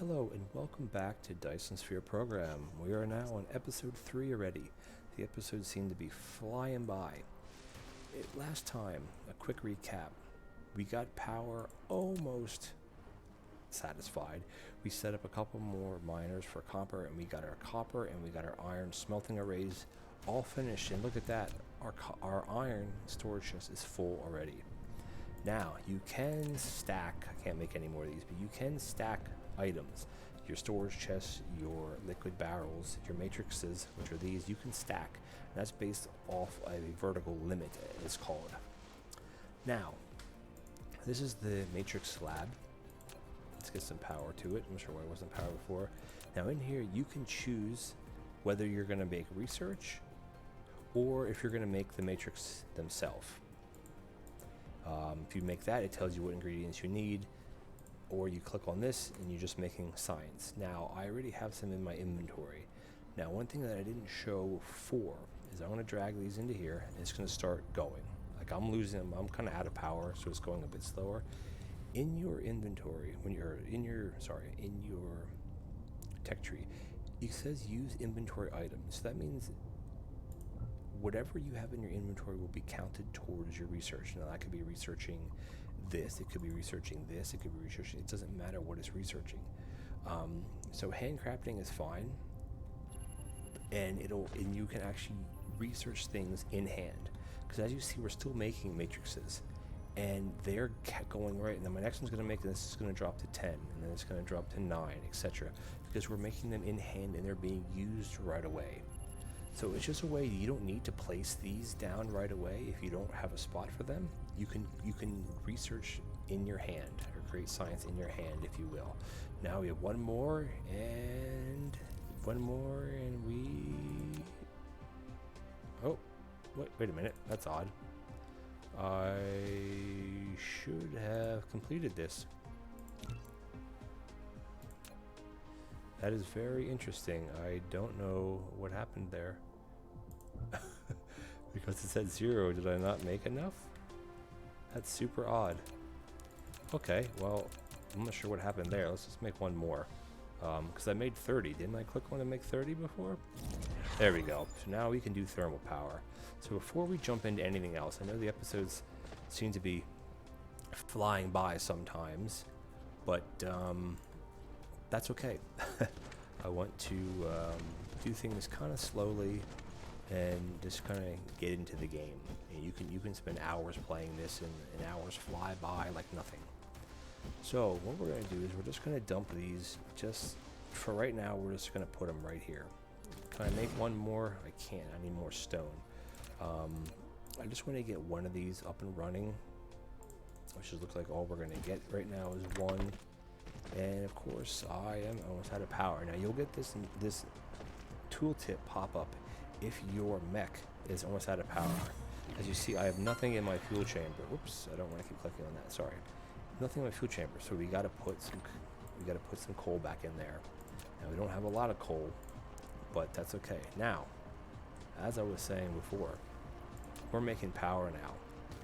Hello and welcome back to Dyson Sphere Program. We are now on episode 3 already. The episodes seem to be flying by. Last time, a quick recap. We got power almost satisfied. We set up a couple more miners for copper, and we got our copper and we got our iron smelting arrays all finished. And look at that, our iron storage chest is full already. Now, you can stack, I can't make any more of these, but you can stack items. Your storage chests, your liquid barrels, your matrices, which are these, you can stack. And that's based off a vertical limit, it's called. Now, this is the matrix slab. Let's get some power to it. I'm not sure why it wasn't power before. Now in here, you can choose whether you're going to make research or if you're going to make the matrix themselves. If you make that, it tells you what ingredients you need, or you click on this and you're just making science. Now, I already have some in my inventory. Now, one thing that I didn't show before is I'm going to drag these into here and it's going to start going. Like I'm losing them, I'm kind of out of power, so it's going a bit slower. In your inventory, when you're in your tech tree, it says use inventory items. So that means whatever you have in your inventory will be counted towards your research. Now that could be researching this, it could be researching this, it could be researching, it doesn't matter what it's researching. So handcrafting is fine, and you can actually research things in hand. Because as you see, we're still making matrices, and they're going right. And then my next one's going to make this is going to drop to 10, and then it's going to drop to 9, etc. Because we're making them in hand and they're being used right away. So it's just a way you don't need to place these down right away if you don't have a spot for them. You can research in your hand or create science in your hand, if you will. Now we have one more and we. Oh, wait a minute. That's odd. I should have completed this. That is very interesting. I don't know what happened there. Because it said 0, did I not make enough? That's super odd. Okay, well, I'm not sure what happened there. Let's just make one more. Because I made 30. Didn't I click on to make 30 before? There we go. So now we can do thermal power. So before we jump into anything else, I know the episodes seem to be flying by sometimes, but that's okay. I want to do things kind of slowly and just kind of get into the game. And you can spend hours playing this and hours fly by like nothing. So what we're going to do is we're just going to dump these. Just for right now, we're just going to put them right here. Can I make one more? I can't. I need more stone. I just want to get one of these up and running, which looks like all we're going to get right now is one. And of course, I am almost out of power. Now you'll get this tooltip pop up if your mech is almost out of power. As you see, I have nothing in my fuel chamber. Whoops, I don't want to keep clicking on that. Sorry, nothing in my fuel chamber. So we got to put some coal back in there. Now we don't have a lot of coal, but that's okay. Now, as I was saying before, we're making power now,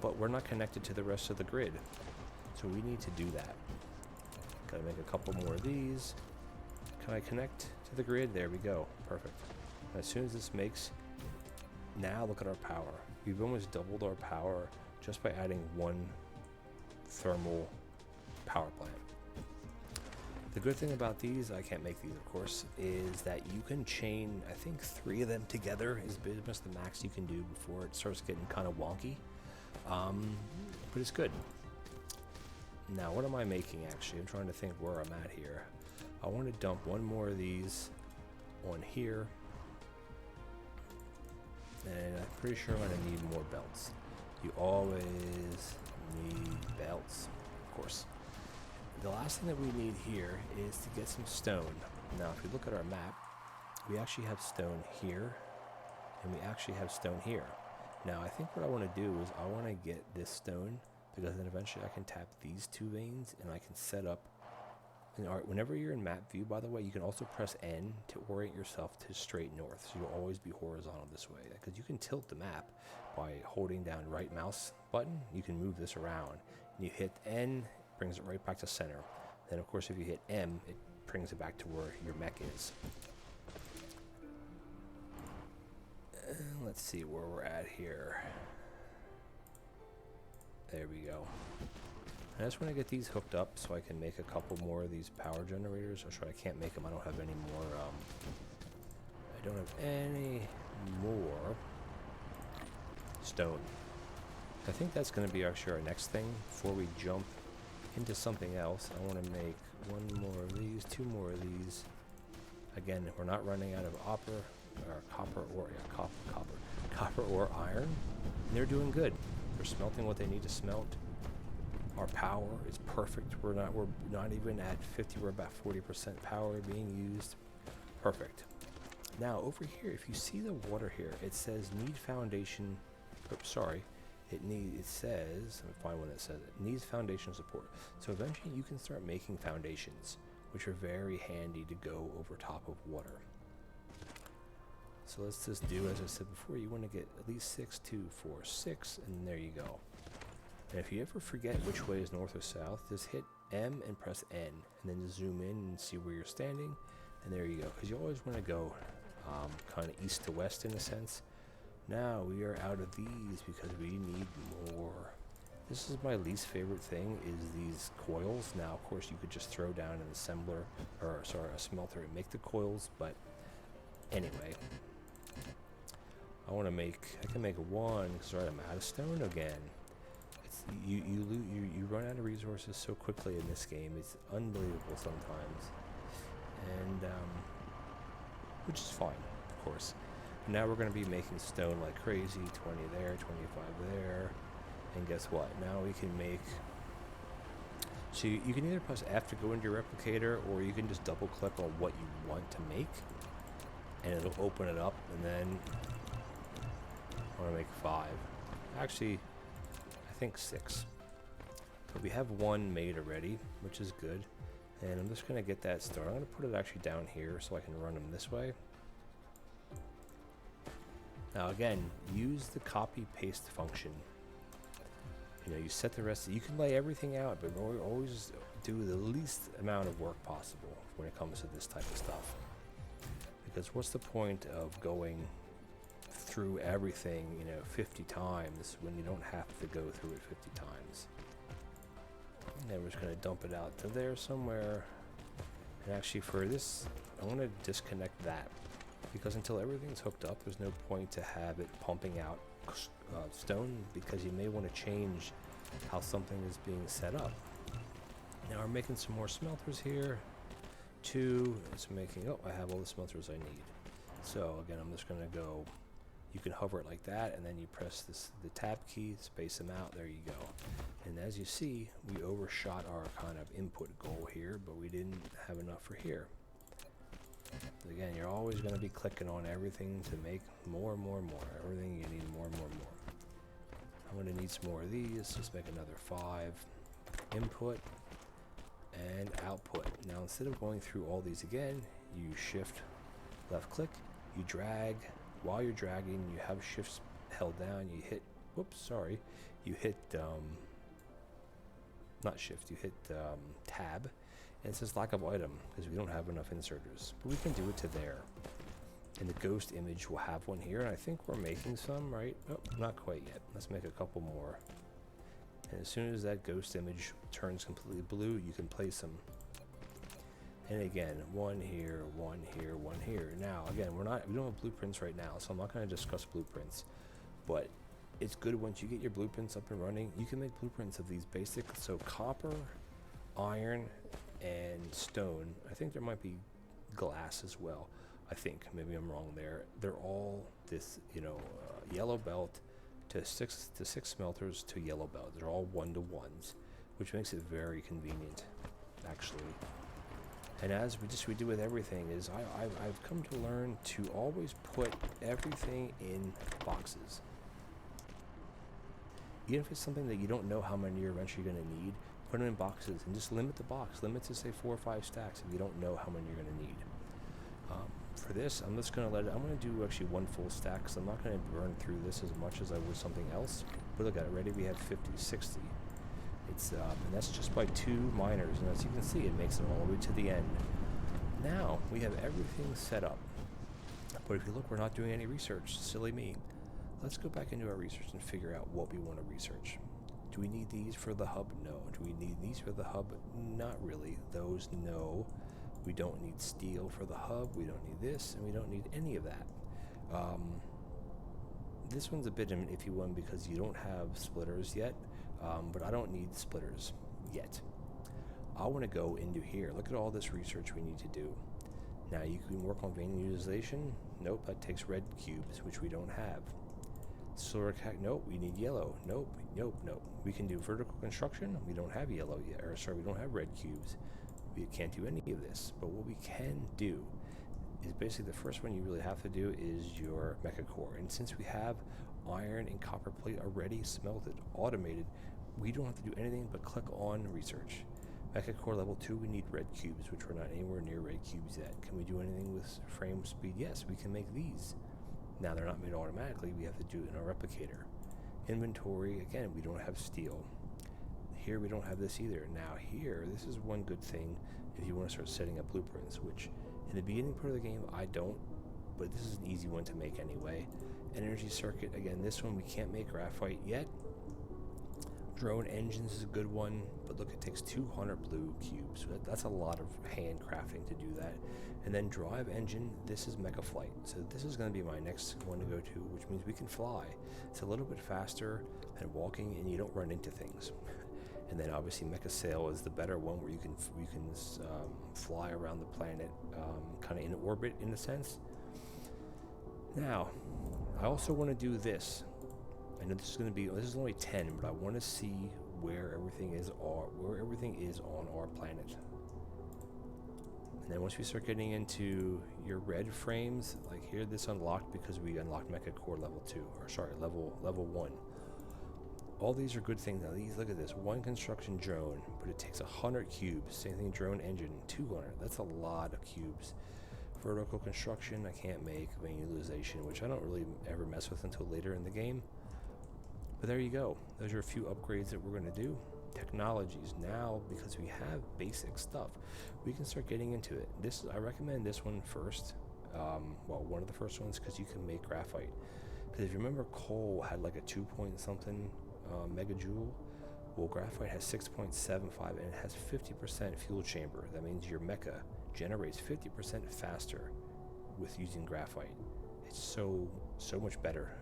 but we're not connected to the rest of the grid. So we need to do that. Gotta make a couple more of these. Can I connect to the grid? There we go. Perfect. As soon as this makes, now look at our power. We've almost doubled our power just by adding one thermal power plant. The good thing about these, I can't make these of course, is that you can chain, I think 3 of them together is pretty much the max you can do before it starts getting kind of wonky. But it's good. Now, what am I making actually? I'm trying to think where I'm at here. I want to dump one more of these on here. And I'm pretty sure I'm going to need more belts. You always need belts, of course. The last thing that we need here is to get some stone. Now, if we look at our map, we actually have stone here, and we actually have stone here. Now, I think what I want to do is I want to get this stone, because then eventually I can tap these 2 veins and I can set up. And whenever you're in map view, by the way, you can also press N to orient yourself to straight north. So you'll always be horizontal this way. Because you can tilt the map by holding down right mouse button. You can move this around. And you hit N, brings it right back to center. Then of course if you hit M, it brings it back to where your mech is. Let's see where we're at here. There we go. I just want to get these hooked up so I can make a couple more of these power generators. Or sorry, I can't make them. I don't have any more. I don't have any more stone. I think that's going to be actually our next thing before we jump into something else. I want to make one more of these, two more of these. Again, we're not running out of copper or iron. And they're doing good. They're smelting what they need to smelt. Our power is perfect. We're not even at 50. We're about 40% power being used. Perfect. Now over here, if you see the water here, it says need foundation. Oops, sorry. It says, let me find one that says it needs foundation support. So eventually you can start making foundations, which are very handy to go over top of water. So let's just do, as I said before, you want to get at least 6, 2, 4, 6, and there you go. And if you ever forget which way is north or south, just hit M and press N, and then just zoom in and see where you're standing, and there you go. Because you always want to go kind of east to west in a sense. Now we are out of these because we need more. This is my least favorite thing, is these coils. Now, of course, you could just throw down an assembler, or sorry, a smelter and make the coils, but anyway. I can make one, because I'm out of stone again. You run out of resources so quickly in this game. It's unbelievable sometimes, and which is fine, of course. Now we're going to be making stone like crazy. 20 there, 25 there, and guess what? Now we can make. So you can either press F to go into your replicator, or you can just double click on what you want to make, and it'll open it up. And then I want to make 5. Actually, I think 6. But we have one made already, which is good. And I'm just going to get that started. I'm going to put it actually down here so I can run them this way. Now again, use the copy paste function. You know, you set the rest. You can lay everything out, but always do the least amount of work possible when it comes to this type of stuff. Because what's the point of going through everything, 50 times when you don't have to go through it 50 times? And then we're just going to dump it out to there somewhere. And actually for this, I want to disconnect that, because until everything's hooked up, there's no point to have it pumping out stone, because you may want to change how something is being set up. Now we're making some more smelters here. 2 is making, I have all the smelters I need. So again, I'm just going to go, you can hover it like that, and then you press the tab key, space them out, there you go. And as you see, we overshot our kind of input goal here, but we didn't have enough for here. Again, you're always going to be clicking on everything to make more and more and more. Everything you need more and more and more. I'm going to need some more of these. Just make another 5. Input and output. Now instead of going through all these again, you shift left click, you drag. While you're dragging, you have shifts held down, you hit, you hit, not shift, you hit tab, and it says lack of item, because we don't have enough inserters. But we can do it to there. And the ghost image will have one here, and I think we're making some, right? Oh, not quite yet. Let's make a couple more. And as soon as that ghost image turns completely blue, you can place them. And again, one here, one here, one here. Now, again, we don't have blueprints right now, so I'm not going to discuss blueprints. But it's good once you get your blueprints up and running, you can make blueprints of these basic. So copper, iron, and stone. I think there might be glass as well. I think, maybe I'm wrong there. They're all this, yellow belt to six smelters to yellow belt. They're all 1-to-1s, which makes it very convenient, actually. And as we do with everything, is I've come to learn to always put everything in boxes. Even if it's something that you don't know how many you're eventually going to need, put them in boxes and just limit the box. Limit to say 4 or 5 stacks if you don't know how many you're going to need. For this, I'm just going to I'm going to do actually 1 full stack, because I'm not going to burn through this as much as I would something else. But look at it, already we have 50, 60. It's and that's just by 2 miners, and as you can see, it makes it all the way to the end. Now we have everything set up. But if you look, we're not doing any research. Silly me. Let's go back into our research and figure out what we want to research. Do we need these for the hub? No. Do we need these for the hub? Not really. Those, no. We don't need steel for the hub. We don't need this, and we don't need any of that. This one's a bit of an iffy one because you don't have splitters yet, but I don't need splitters yet. I want to go into here. Look at all this research we need to do. Now you can work on vein utilization. Nope, that takes red cubes, which we don't have. Solar nope, we need yellow. Nope, nope, nope. We can do vertical construction. We don't have yellow yet, or sorry, we don't have red cubes. We can't do any of this. But what we can do is basically the first one you really have to do is your mecha core. And since we have iron and copper plate already smelted, automated, we don't have to do anything but click on research. Mecha core level 2, we need red cubes, which we're not anywhere near red cubes yet. Can we do anything with frame speed? Yes, we can make these. Now they're not made automatically, we have to do it in our replicator. Inventory, again, we don't have steel. Here we don't have this either. Now here, this is one good thing if you want to start setting up blueprints, which in the beginning part of the game I don't, but this is an easy one to make anyway. Energy circuit, again, this one we can't make graphite yet. Drone engines is a good one, but look, it takes 200 blue cubes. So that's a lot of hand crafting to do that. And then drive engine, this is mecha flight. So this is going to be my next one to go to, which means we can fly. It's a little bit faster than walking, and you don't run into things. And then obviously mecha sail is the better one, where you can fly around the planet, kind of in orbit in a sense. Now, I also want to do this. I know this is only 10, but I want to see where everything is on our planet. And then once we start getting into your red frames, like here, this unlocked because we unlocked Mecha Core level 2, or sorry, level 1. All these are good things. Now these, look at this, one construction drone, but it takes 100 cubes. Same thing, drone engine, 200. That's a lot of cubes. Vertical construction, I can't make. Vein utilization, which I don't really ever mess with until later in the game. But there you go. Those are a few upgrades that we're going to do. Technologies. Now, because we have basic stuff, we can start getting into it. I recommend this one first. Well, one of the first ones, because you can make graphite. Because if you remember, coal had like a 2 point something megajoule. Well, graphite has 6.75, and it has 50% fuel chamber. That means your mecha generates 50% faster with using graphite. It's so much better.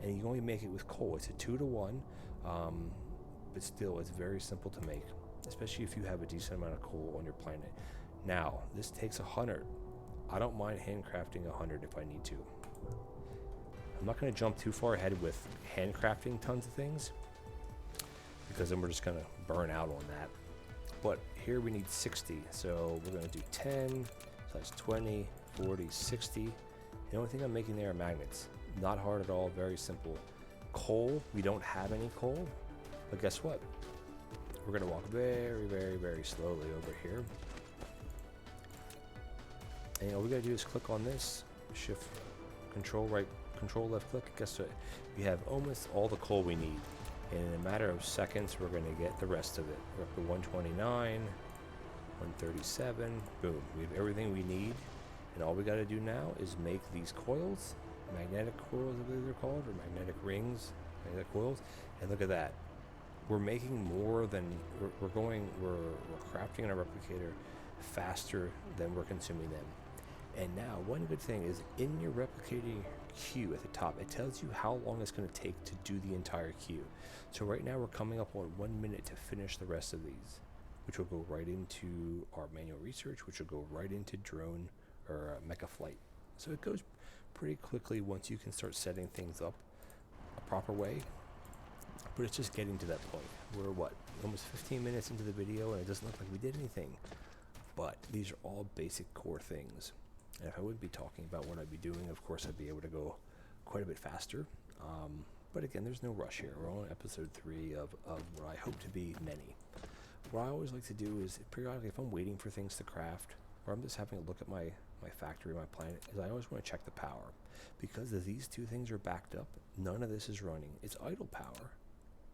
And you can only make it with coal. It's a 2 to 1, but still, it's very simple to make, especially if you have a decent amount of coal on your planet. Now, this takes 100. I don't mind handcrafting 100 if I need to. I'm not going to jump too far ahead with handcrafting tons of things, because then we're just going to burn out on that. But here we need 60, so we're going to do 10, so that's 20, 40, 60. The only thing I'm making there are magnets. Not hard at all, very simple. Coal, we don't have any coal, but guess what? We're going to walk very, very, very slowly over here. And all we got to do is click on this, shift, control right, control left click. Guess what? We have almost all the coal we need. And in a matter of seconds, we're going to get the rest of it. We're up to 129, 137, boom. We have everything we need. And all we got to do now is make these coils, magnetic coils, I believe they're called, or magnetic rings, magnetic coils. And look at that. We're making more than, we're crafting in our replicator faster than we're consuming them. And now, one good thing is, in your replicating queue at the top, it tells you how long it's going to take to do the entire queue. So right now, we're coming up on 1 minute to finish the rest of these, which will go right into our manual research, which will go right into drone or mecha flight. So it goes pretty quickly once you can start setting things up a proper way. But it's just getting to that point. We're almost 15 minutes into the video, and it doesn't look like we did anything. But these are all basic core things. And if I wouldn't be talking about what I'd be doing, of course I'd be able to go quite a bit faster. But again, there's no rush here. We're on episode 3 of what I hope to be many. What I always like to do is, periodically, if I'm waiting for things to craft, or I'm just having a look at my factory, my planet, is I always want to check the power. Because if these two things are backed up, none of this is running. It's idle power.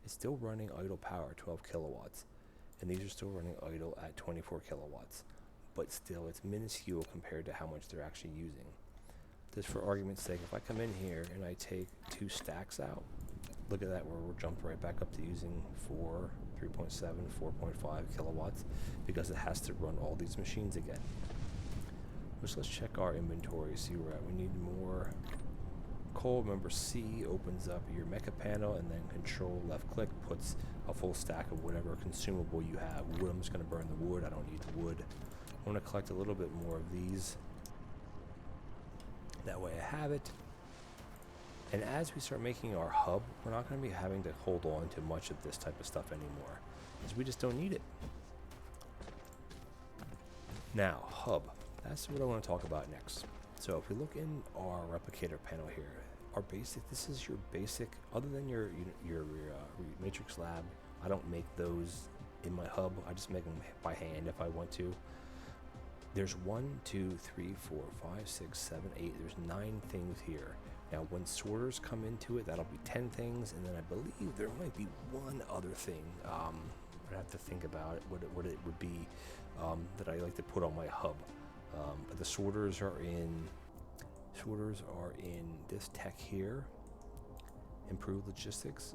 It's still running idle power, 12 kilowatts. And these are still running idle at 24 kilowatts. but still it's minuscule compared to how much they're actually using. Just for argument's sake, if I come in here and I take 2 stacks out, look at that, we're jumped right back up to using 3.7, 4.5 kilowatts, because it has to run all these machines again. Which, let's check our inventory, see where we're at. We need more coal. Remember, C opens up your mecha panel, and then control left click puts a full stack of whatever consumable you have. Wood, I'm just going to burn the wood. I don't need the wood. I want to collect a little bit more of these. That way I have it. And as we start making our hub, we're not going to be having to hold on to much of this type of stuff anymore, because we just don't need it. Now, hub. That's what I want to talk about next. So if we look in our replicator panel here, our basic, this is your basic, other than your matrix lab, I don't make those in my hub. I just make them by hand if I want to. There's 1, 2, 3, 4, 5, 6, 7, 8. There's 9 things here. Now, when sorters come into it, that'll be 10 things, and then I believe there might be one other thing. I'd have to think about it, what it would be that I like to put on my hub. But the sorters are in this tech here, improved logistics,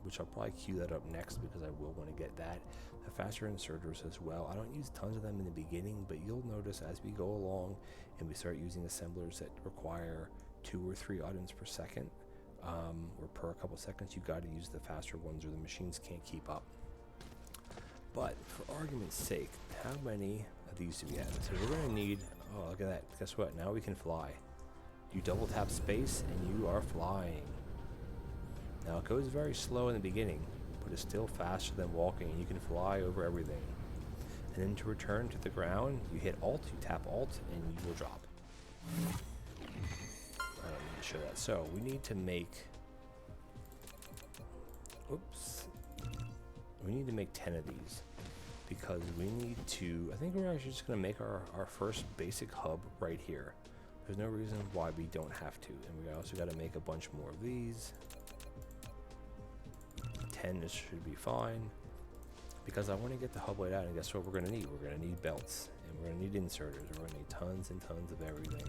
which I'll probably queue that up next because I will want to get that. The faster inserters as well. I don't use tons of them in the beginning, but you'll notice as we go along and we start using assemblers that require 2 or 3 items per second, or per a couple seconds, you got to use the faster ones or the machines can't keep up. But for argument's sake, how many of these do we have? So we're going to need, oh, look at that. Guess what? Now we can fly. You double tap space and you are flying. Now it goes very slow in the beginning, but it's still faster than walking, and you can fly over everything. And then to return to the ground, you hit Alt, you tap Alt, and you will drop. I don't need to show that. So we need to make, we need to make 10 of these, because we need to, I think we're actually just going to make our first basic hub right here. There's no reason why we don't have to. And we also got to make a bunch more of these. 10, this should be fine, because I want to get the hub laid out. And guess what we're going to need? We're going to need belts, and we're going to need inserters. We're going to need tons and tons of everything.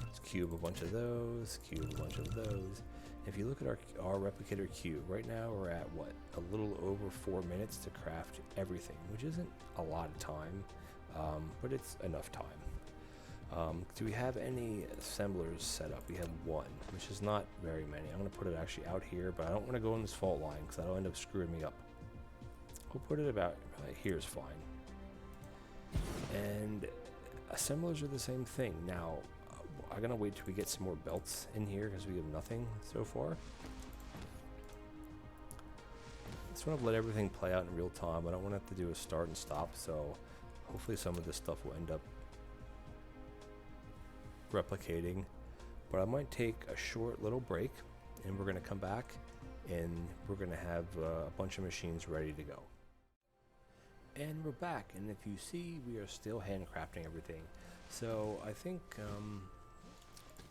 Let's cube a bunch of those, cube a bunch of those. If you look at our replicator cube, right now we're at what? A little over 4 minutes to craft everything, which isn't a lot of time, but it's enough time. Do we have any assemblers set up? We have 1, which is not very many. I'm going to put it actually out here, but I don't want to go in this fault line because that'll end up screwing me up. We'll put it about right here is fine. And assemblers are the same thing. Now, I'm going to wait till we get some more belts in here because we have nothing so far. Just want to let everything play out in real time. I don't want to have to do a start and stop, so hopefully some of this stuff will end up replicating. But I might take a short little break, and we're going to come back and we're going to have a bunch of machines ready to go. And we're back, and if you see, we are still handcrafting everything. So I think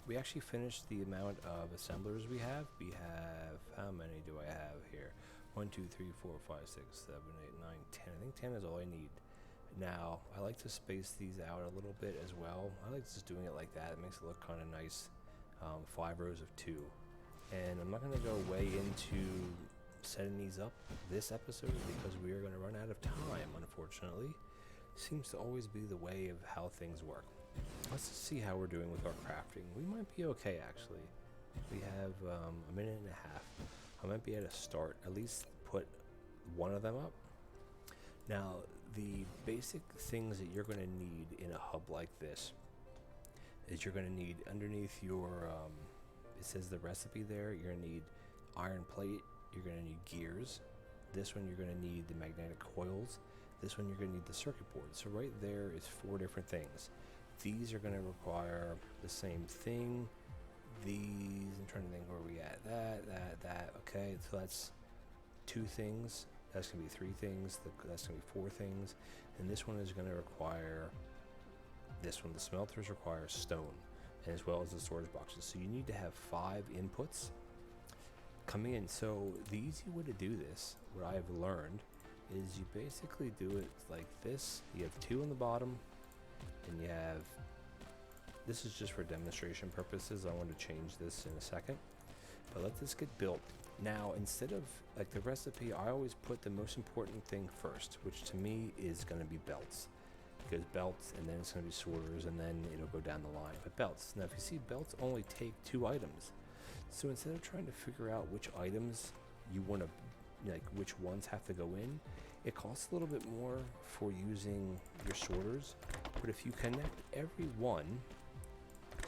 we actually finished the amount of assemblers we have. We have, how many do I have here? 1, 2, 3, 4, 5, 6, 7, 8, 9, 10. I think 10 is all I need. Now, I like to space these out a little bit as well. I like just doing it like that. It makes it look kind of nice. 5 rows of 2. And I'm not going to go way into setting these up this episode because we are going to run out of time, unfortunately. Seems to always be the way of how things work. Let's just see how we're doing with our crafting. We might be okay, actually. We have a minute and a half. I might be able to start, at least put 1 of them up. Now, the basic things that you're going to need in a hub like this is you're going to need underneath your, it says the recipe there, you're going to need iron plate, you're going to need gears. This one you're going to need the magnetic coils. This one you're going to need the circuit board. So right there is 4 different things. These are going to require the same thing. These, I'm trying to think where we at. That. Okay, so that's 2 things. That's going to be 3 things. That's going to be 4 things. And this one is going to require this one. The smelters require stone, and as well as the storage boxes. So you need to have 5 inputs coming in. So the easy way to do this, what I have learned, is you basically do it like this. You have 2 on the bottom, this is just for demonstration purposes. I want to change this in a second, but let this get built. Now, instead of like the recipe, I always put the most important thing first, which to me is going to be belts. Because belts, and then it's going to be sorters, and then it'll go down the line. But belts, now if you see, belts only take 2 items. So instead of trying to figure out which items you want to, like which ones have to go in, it costs a little bit more for using your sorters. But if you connect every one,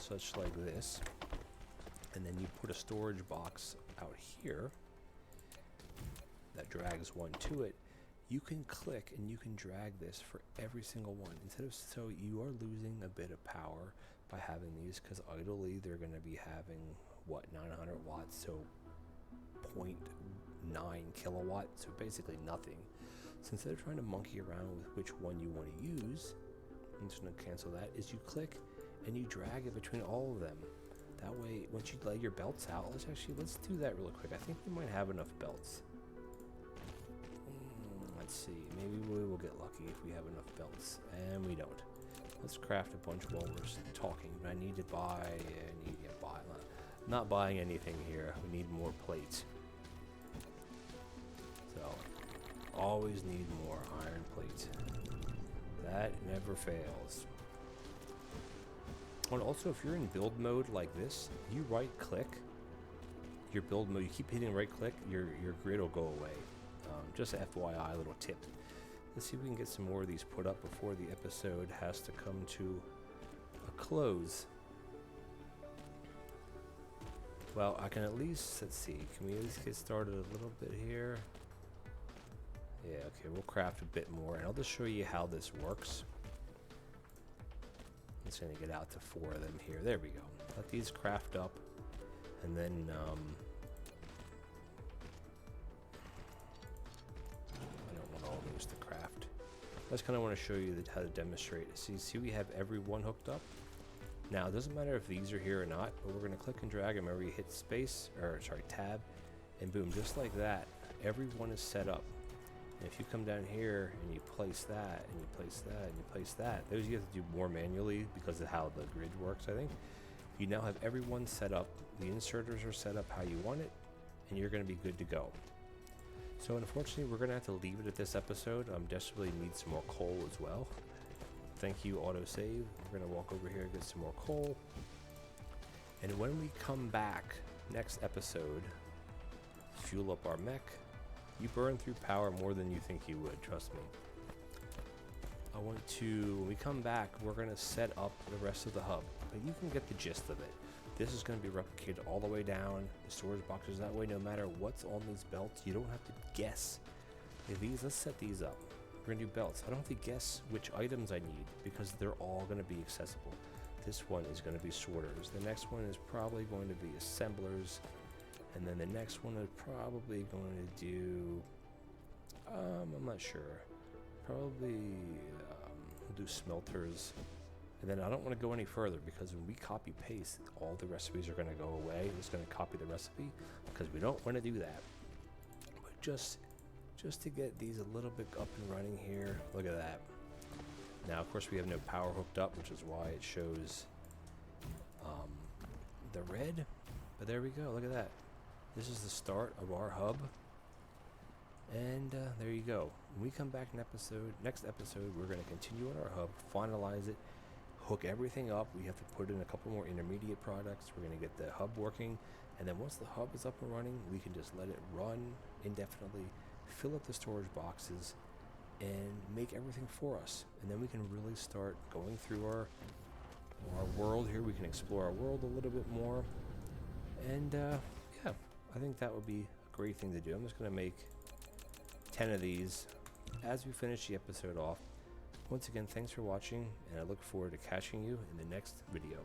such like this, and then you put a storage box out here that drags one to it, you can click and you can drag this for every single one. So you are losing a bit of power by having these, because idly they're going to be having what, 900 watts, so 0.9 kilowatts, so basically nothing. So instead of trying to monkey around with which one you want to use, I'm just going to cancel that, is you click and you drag it between all of them. That way, once you lay your belts out, let's do that really quick. I think we might have enough belts. Let's see, maybe we will get lucky if we have enough belts, and we don't. Let's craft a bunch while we're talking, but I need to buy, not buying anything here. We need more plates. So, always need more iron plates. That never fails. And also, if you're in build mode like this, you right click your build mode, you keep hitting right click, your grid will go away. Just a FYI, little tip. Let's see if we can get some more of these put up before the episode has to come to a close. Well, I can at least, let's see, can we at least get started a little bit here? Yeah, okay, we'll craft a bit more, and I'll just show you how this works. I'm just going to get out to 4 of them here. There we go. Let these craft up, and then to craft. I just kind of want to show you how to demonstrate it. So you see we have every one hooked up. Now it doesn't matter if these are here or not, but we're going to click and drag them whenever you hit space, or sorry, tab, and boom, just like that, every one is set up. And if you come down here and you place that, and you place that, and you place that, those you have to do more manually because of how the grid works, I think. You now have every one set up, the inserters are set up how you want it, and you're going to be good to go. So unfortunately, we're going to have to leave it at this episode. Desperately need some more coal as well. Thank you, autosave. We're going to walk over here and get some more coal. And when we come back next episode, fuel up our mech. You burn through power more than you think you would, trust me. When we come back, we're going to set up the rest of the hub. But you can get the gist of it. This is going to be replicated all the way down, the storage boxes that way, no matter what's on these belts, you don't have to guess. Let's set these up. We're going to do belts. I don't have to guess which items I need because they're all going to be accessible. This one is going to be sorters. The next one is probably going to be assemblers. And then the next one is probably going to do, I'm not sure. Probably do smelters. And then I don't want to go any further because when we copy paste, all the recipes are going to go away. It's going to copy the recipe because we don't want to do that. But just to get these a little bit up and running here, look at that. Now, of course, we have no power hooked up, which is why it shows the red. But there we go. Look at that. This is the start of our hub. And there you go. When we come back next episode, we're going to continue on our hub, finalize it, hook everything up. We have to put in a couple more intermediate products. We're going to get the hub working, and then once the hub is up and running, we can just let it run indefinitely, fill up the storage boxes, and make everything for us. And then we can really start going through our world here. We can explore our world a little bit more, and yeah, I think that would be a great thing to do. I'm just going to make 10 of these as we finish the episode off. Once again, thanks for watching, and I look forward to catching you in the next video.